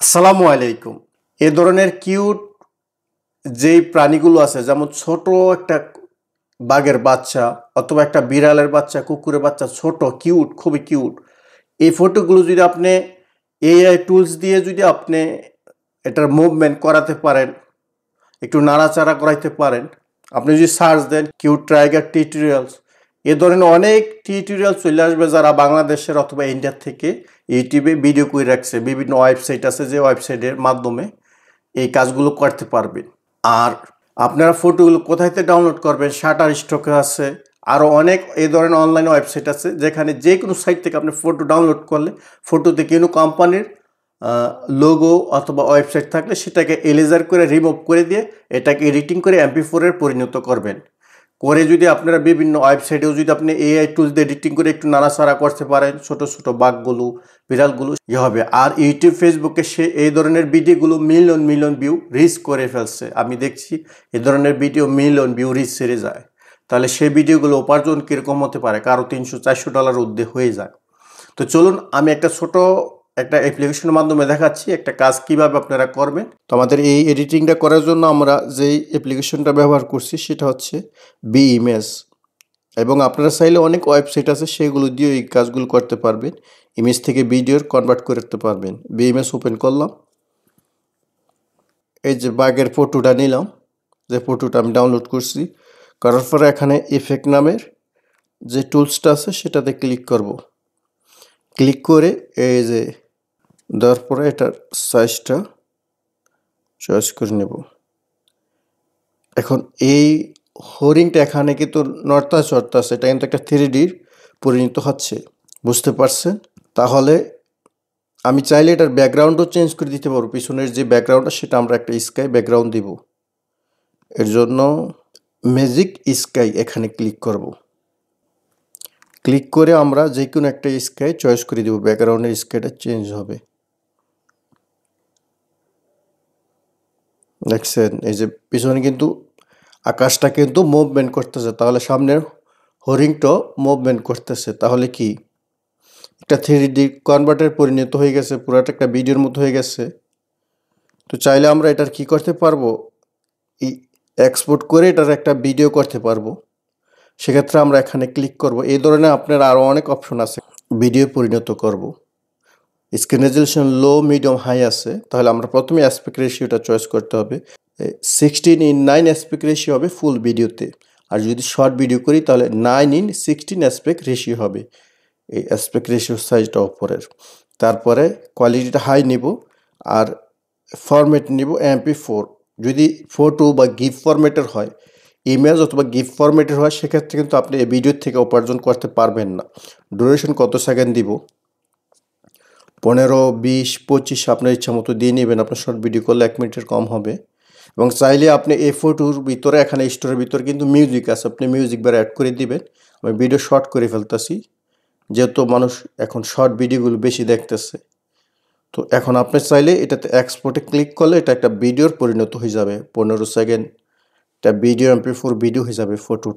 আসসালামু আলাইকুম। এ ধরনের কিউট যেই প্রাণীগুলো আছে, যেমন ছোট একটা বাঘের বাচ্চা অথবা একটা বিড়ালের বাচ্চা, কুকুরের বাচ্চা, ছোট কিউট, খুবই কিউট। এই ফটোগুলো যদি আপনি এআই টুলস দিয়ে যদি আপনি এটার মুভমেন্ট করাতে পারেন, একটু নাড়াচাড়া করাইতে পারেন, আপনি যদি সার্চ দেন কিউট টাইগার টিউটোরিয়ালস, এ ধরনের অনেক টিউটোরিয়াল চলে আসবে যারা বাংলাদেশের অথবা ইন্ডিয়ার থেকে ইউটিউবে ভিডিও করে রাখছে। বিভিন্ন ওয়েবসাইট আছে, যে ওয়েবসাইটের মাধ্যমে এই কাজগুলো করতে পারবেন। আর আপনারা ফটোগুলো কোথায় থেকে ডাউনলোড করবেন, শাটার স্টকে আছে, আরও অনেক এই ধরনের অনলাইন ওয়েবসাইট আছে যেখানে যে কোনো সাইট থেকে আপনি ফটো ডাউনলোড করলে ফটোতে কোনো কোম্পানির লোগো অথবা ওয়েবসাইট থাকলে সেটাকে এরেজার করে রিমুভ করে দিয়ে এটাকে এডিটিং করে MP4-এর পরিণত করবেন। করে যদি আপনারা বিভিন্ন ওয়েবসাইটেও যদি আপনি এআই টুলস দিয়ে এডিটিং করে একটু নাড়াচাড়া করতে পারেন, ছোট ছোট বাঘগুলো, বিড়ালগুলো হবে। আর ইউটিউব, ফেসবুকে সে এই ধরনের ভিডিওগুলো মিলিয়ন মিলিয়ন ভিউ রিচ করে ফেলছে। আমি দেখছি এই ধরনের ভিডিও মিলিয়ন ভিউ রিচ সেরে যায়। তাহলে সেই ভিডিওগুলো উপার্জন কীরকম হতে পারে, কারো $300-400 ঊর্ধ্বে হয়ে যায়। তো চলুন আমি একটা অ্যাপ্লিকেশনের মাধ্যমে দেখাচ্ছি একটা কাজ কিভাবে আপনারা করবেন। তো আমাদের এই এডিটিংটা করার জন্য আমরা যেই অ্যাপ্লিকেশনটা ব্যবহার করছি সেটা হচ্ছে BImage, এবং আপনারা চাইলে অনেক ওয়েবসাইট আছে সেগুলো দিয়ে এই কাজগুলো করতে পারবেন। ইমেজ থেকে ভিডিওর কনভার্ট করতে পারবেন। BImage ওপেন করলাম, এই যে বাঘের ফটোটা নিলাম, যে ফটোটা আমি ডাউনলোড করছি, করার পরে এখানে ইফেক্ট নামের যে টুলসটা আছে সেটাতে ক্লিক করব। ক্লিক করে এই যে দেওয়ার পরে এটার সাইজটা চয়েস করে নেব। এখন এই হরিণটা এখানে কিন্তু নড়তা চড়তা আছে, এটা কিন্তু একটা 3D পরিণত হচ্ছে, বুঝতে পারছেন? তাহলে আমি চাইলে এটার ব্যাকগ্রাউন্ডও চেঞ্জ করে দিতে পারবো। পিছনের যে ব্যাকগ্রাউন্ডটা সেটা আমরা একটা স্কাই ব্যাকগ্রাউন্ড দিব। এর জন্য ম্যাজিক স্কাই এখানে ক্লিক করব। ক্লিক করে আমরা যে কোনো একটা স্কাই চয়েস করে দেব, ব্যাকগ্রাউন্ডের স্কাইটা চেঞ্জ হবে। দেখছেন এই যে পিছনে কিন্তু আকাশটা কিন্তু মুভমেন্ট করতেছে, তাহলে সামনের হরিণটাও মুভমেন্ট করতেছে। তাহলে কি একটা 3D কনভার্টার পরিণত হয়ে গেছে, পুরাটা একটা ভিডিওর মতো হয়ে গেছে। তো চাইলে আমরা এটার কি করতে পারবো, এক্সপোর্ট করে এটার একটা ভিডিও করতে পারবো। সেক্ষেত্রে আমরা এখানে ক্লিক করব। এই ধরনের আপনার আরও অনেক অপশন আছে ভিডিও পরিণত করব। স্ক্রিন রেজলিউশন লো, মিডিয়াম, হাই আছে। তাহলে আমরা প্রথমে অ্যাসপেক্ট রেশিওটা চয়েস করতে হবে। 16:9 অ্যাসপেক্ট রেশিও হবে ফুল ভিডিওতে। আর যদি শর্ট ভিডিও করি তাহলে 9:16 অ্যাসপেক্ট রেশিও হবে। এই অ্যাসপেক্ট রেশিও সাইজটা উপরের। তারপরে কোয়ালিটিটা হাই নিব, আর ফরম্যাট নিব MP4। যদি ফটো বা গিফ ফরম্যাটের হয়, ইমেজ অথবা গিফ ফরম্যাটের হয়, সেক্ষেত্রে কিন্তু আপনি এই ভিডিও থেকে উপার্জন করতে পারবেন না। ডিউরেশন কত সেকেন্ড দিব, 15, 20, 25 আপনার ইচ্ছা মতো দিয়ে নেবেন। আপনার শর্ট ভিডিও করলে 1 মিনিটের কম হবে। এবং চাইলে আপনি এই ফটোর ভিতরে এখানে স্টোরের ভিতরে কিন্তু মিউজিক আছে, আপনি মিউজিক বার অ্যাড করে দিবেন। আমি ভিডিও শর্ট করে ফেলতেছি, যেহেতু মানুষ এখন শর্ট ভিডিওগুলো বেশি দেখতেছে। তো এখন আপনি চাইলে এটাতে এক্সপোর্টে ক্লিক করলে এটা একটা ভিডিওর পরিণত হয়ে যাবে। 15 সেকেন্ড একটা ভিডিও MP4 ভিডিও হয়ে যাবে ফটো।